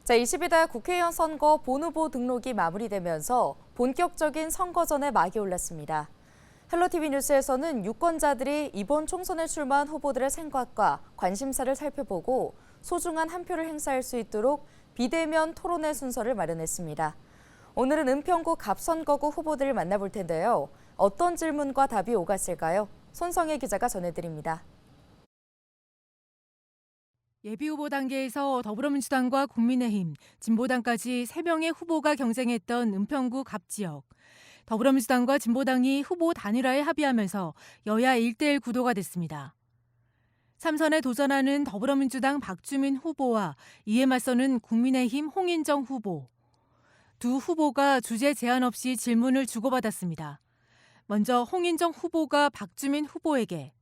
제22대 국회의원 선거 본후보 등록이 마무리되면서 본격적인 선거전에 막이 올랐습니다. 헬로티비 뉴스에서는 유권자들이 이번 총선에 출마한 후보들의 생각과 관심사를 살펴보고 소중한 한 표를 행사할 수 있도록 비대면 토론회 순서를 마련했습니다. 오늘은 은평구 갑선거구 후보들을 만나볼 텐데요. 어떤 질문과 답이 오갔을까요? 손성혜 기자가 전해드립니다. 예비후보 단계에서 더불어민주당과 국민의힘, 진보당까지 3명의 후보가 경쟁했던 은평구 갑지역. 더불어민주당과 진보당이 후보 단일화에 합의하면서 여야 1대1 구도가 됐습니다. 3선에 도전하는 더불어민주당 박주민 후보와 이에 맞서는 국민의힘 홍인정 후보. 두 후보가 주제 제한 없이 질문을 주고받았습니다. 먼저 홍인정 후보가 박주민 후보에게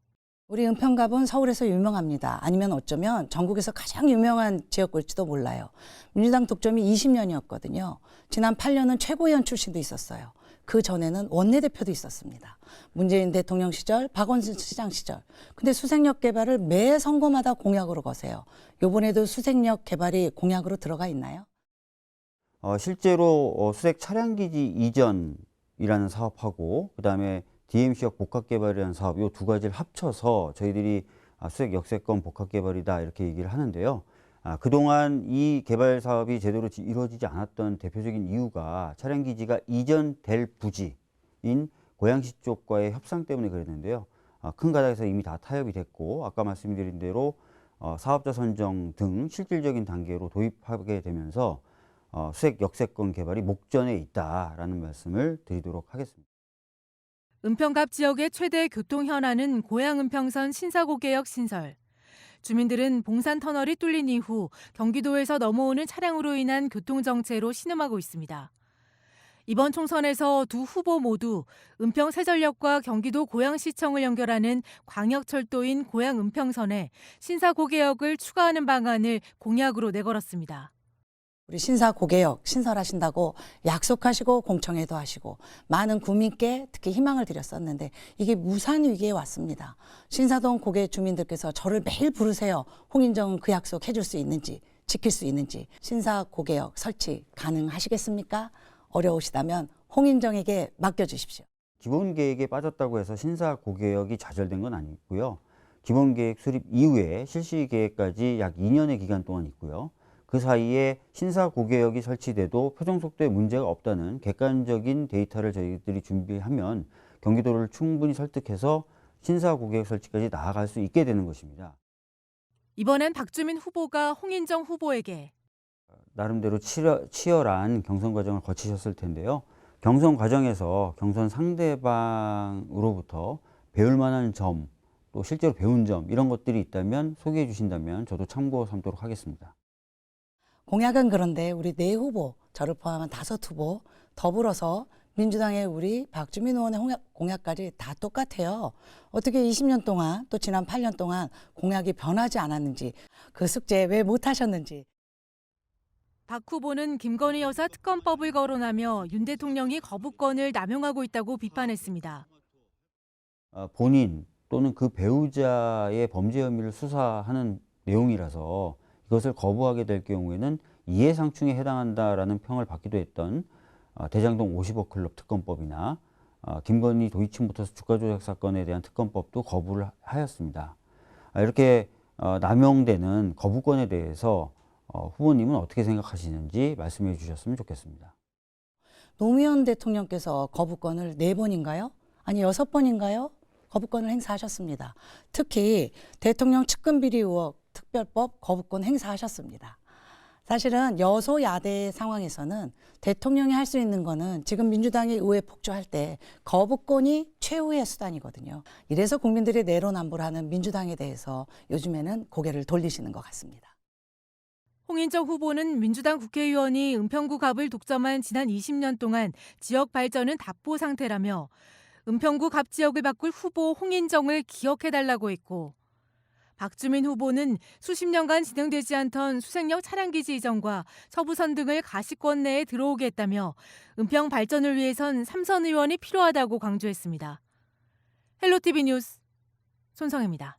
우리 은평갑은 서울에서 유명합니다. 아니면 어쩌면 전국에서 가장 유명한 지역구일지도 몰라요. 민주당 독점이 20년이었거든요. 지난 8년은 최고위원 출신도 있었어요. 그 전에는 원내대표도 있었습니다. 문재인 대통령 시절, 박원순 시장 시절. 근데 수색역 개발을 매 선거마다 공약으로 거세요. 이번에도 수색역 개발이 공약으로 들어가 있나요? 실제로 수색 차량기지 이전이라는 사업하고 그다음에 DMC역 복합개발이라는 사업 이 두 가지를 합쳐서 저희들이 수색 역세권 복합개발이다 이렇게 얘기를 하는데요. 그동안 이 개발 사업이 제대로 이루어지지 않았던 대표적인 이유가 차량기지가 이전될 부지인 고양시 쪽과의 협상 때문에 그랬는데요. 큰 가닥에서 이미 다 타협이 됐고 아까 말씀드린 대로 사업자 선정 등 실질적인 단계로 도입하게 되면서 수색 역세권 개발이 목전에 있다라는 말씀을 드리도록 하겠습니다. 은평갑 지역의 최대 교통 현안은 고양 은평선 신사고개역 신설. 주민들은 봉산 터널이 뚫린 이후 경기도에서 넘어오는 차량으로 인한 교통정체로 신음하고 있습니다. 이번 총선에서 두 후보 모두 은평 세전역과 경기도 고양시청을 연결하는 광역철도인 고양 은평선에 신사고개역을 추가하는 방안을 공약으로 내걸었습니다. 우리 신사고개역 신설하신다고 약속하시고 공청회도 하시고 많은 국민께 특히 희망을 드렸었는데 이게 무산 위기에 왔습니다. 신사동 고개 주민들께서 저를 매일 부르세요. 홍인정 그 약속 해줄 수 있는지 지킬 수 있는지 신사고개역 설치 가능하시겠습니까? 어려우시다면 홍인정에게 맡겨주십시오. 기본계획에 빠졌다고 해서 신사고개역이 좌절된 건 아니고요. 기본계획 수립 이후에 실시계획까지 약 2년의 기간 동안 있고요. 그 사이에 신사고개역이 설치돼도 표정속도에 문제가 없다는 객관적인 데이터를 저희들이 준비하면 경기도를 충분히 설득해서 신사고개역 설치까지 나아갈 수 있게 되는 것입니다. 이번엔 박주민 후보가 홍인정 후보에게 나름대로 치열한 경선 과정을 거치셨을 텐데요. 경선 과정에서 경선 상대방으로부터 배울 만한 점, 또 실제로 배운 점 이런 것들이 있다면 소개해 주신다면 저도 참고 삼도록 하겠습니다. 공약은 그런데 우리 네 후보, 저를 포함한 5후보, 더불어서 민주당의 우리 박주민 의원의 공약까지 다 똑같아요. 어떻게 20년 동안 또 지난 8년 동안 공약이 변하지 않았는지 그 숙제 왜 못하셨는지. 박 후보는 김건희 여사 특검법을 거론하며 윤 대통령이 거부권을 남용하고 있다고 비판했습니다. 본인 또는 그 배우자의 범죄 혐의를 수사하는 내용이라서 이것을 거부하게 될 경우에는 이해상충에 해당한다라는 평을 받기도 했던 대장동 50억 클럽 특검법이나 김건희 도이치모터스 주가 조작 사건에 대한 특검법도 거부를 하였습니다. 이렇게 남용되는 거부권에 대해서 후보님은 어떻게 생각하시는지 말씀해 주셨으면 좋겠습니다. 노무현 대통령께서 거부권을 4번인가요? 아니 6번인가요? 거부권을 행사하셨습니다. 특히 대통령 측근비리 의혹 특별법 거부권 행사하셨습니다. 사실은 여소야대 상황에서는 대통령이 할 수 있는 거는 지금 민주당이 의회 폭주할 때 거부권이 최후의 수단이거든요. 이래서 국민들이 내로남불하는 민주당에 대해서 요즘에는 고개를 돌리시는 것 같습니다. 홍인정 후보는 민주당 국회의원이 은평구 갑을 독점한 지난 20년 동안 지역 발전은 답보 상태라며 은평구 갑 지역을 바꿀 후보 홍인정을 기억해달라고 했고 박주민 후보는 수십 년간 진행되지 않던 수색역 차량기지 이전과 서부선 등을 가시권 내에 들어오게 했다며 은평 발전을 위해선 3선 의원이 필요하다고 강조했습니다. 헬로티비 뉴스 손성혜입니다.